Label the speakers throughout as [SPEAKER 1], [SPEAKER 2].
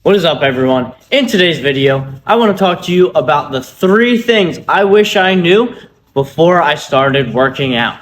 [SPEAKER 1] What is up, everyone? In today's video, I want to talk to you about the 3 things I wish I knew before I started working out.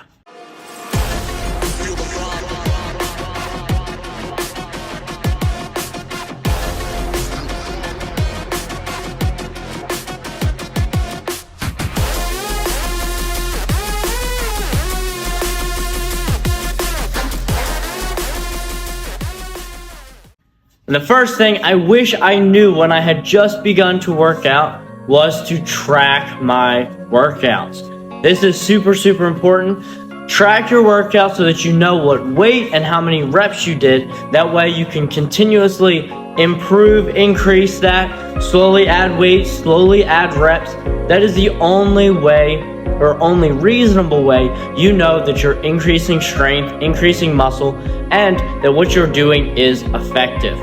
[SPEAKER 1] And the first thing I wish I knew when I had just begun to work out was to track my workouts. This is super important. Track your workouts so that you know what weight and how many reps you did. That way you can continuously improve, increase that, slowly add weight, slowly add reps. That is the only way or only reasonable way you know that you're increasing strength, increasing muscle, and that what you're doing is effective.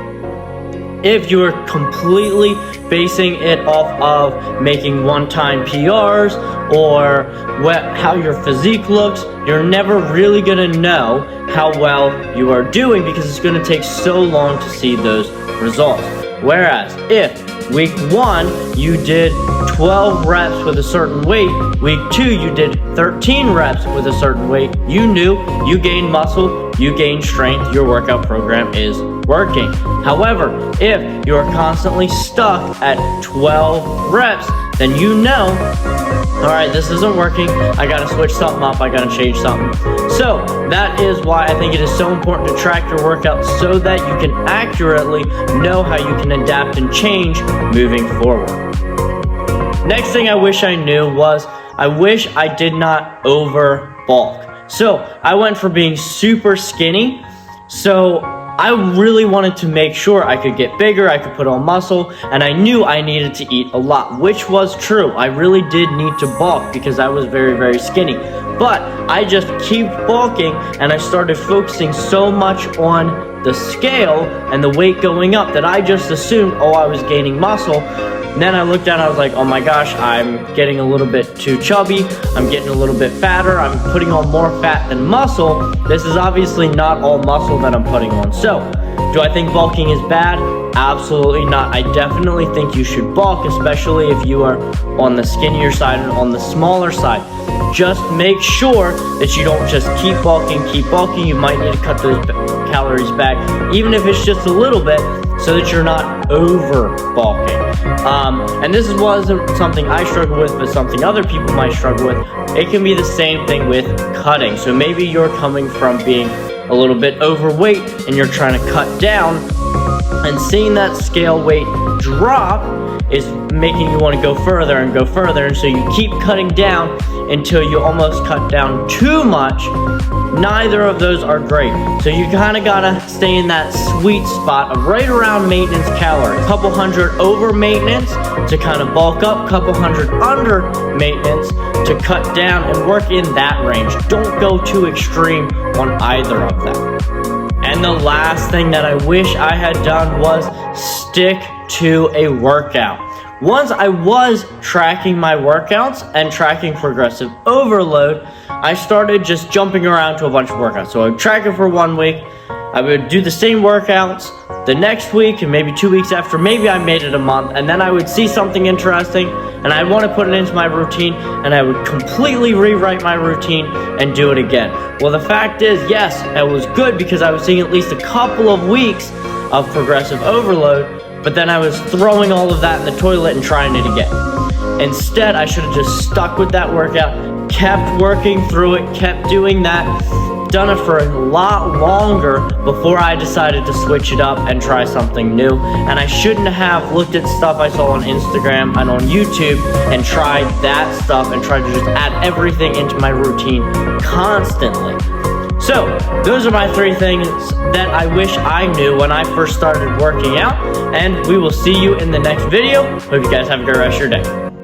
[SPEAKER 1] If you're completely basing it off of making one-time PRs or how your physique looks, you're never really gonna know how well you are doing because it's gonna take so long to see those results. Whereas if week 1 you did 12 reps with a certain weight, week 2 you did 13 reps with a certain weight, you knew you gained muscle, you gained strength, your workout program is working. However, if you're constantly stuck at 12 reps, then you know, all right, this isn't working, I gotta switch something up, I gotta change something. So that is why I think it is so important to track your workouts so that you can accurately know how you can adapt and change moving forward. Next thing I wish I knew was I wish I did not over bulk. So I went from being super skinny, so I really wanted to make sure I could get bigger, I could put on muscle, and I knew I needed to eat a lot, which was true. I really did need to bulk because I was very skinny. But I just keep bulking, and I started focusing so much on the scale and the weight going up that I just assumed, oh, I was gaining muscle. And then I looked down, I was like, oh my gosh, I'm getting a little bit too chubby, I'm getting a little bit fatter, I'm putting on more fat than muscle. This is obviously not all muscle that I'm putting on. So, do I think bulking is bad? Absolutely not. I definitely think you should bulk, especially if you are on the skinnier side and on the smaller side. Just make sure that you don't just keep bulking. You might need to cut those calories back, even if it's just a little bit, so that you're not over bulking. And this wasn't something I struggle with, but something other people might struggle with. It can be the same thing with cutting. So maybe you're coming from being a little bit overweight and you're trying to cut down, and seeing that scale weight drop is making you want to go further and go further, and so you keep cutting down until you almost cut down too much. Neither of those are great. So you kind of gotta stay in that sweet spot of right around maintenance calories. Couple hundred over maintenance to kind of bulk up, couple hundred under maintenance to cut down, and work in that range. Don't go too extreme on either of them. And the last thing that I wish I had done was stick to a workout. Once I was tracking my workouts and tracking progressive overload, I started just jumping around to a bunch of workouts. So I would track it for 1 week, I would do the same workouts the next week, and maybe 2 weeks after, maybe I made it a month, and then I would see something interesting, and I'd want to put it into my routine, and I would completely rewrite my routine and do it again. Well, the fact is, yes, it was good because I was seeing at least a couple of weeks of progressive overload, but then I was throwing all of that in the toilet and trying it again. Instead, I should have just stuck with that workout, kept working through it, kept doing that, done it for a lot longer before I decided to switch it up and try something new. And I shouldn't have looked at stuff I saw on Instagram and on YouTube and tried that stuff and tried to just add everything into my routine constantly. So, those are my 3 things that I wish I knew when I first started working out, and we will see you in the next video. Hope you guys have a great rest of your day.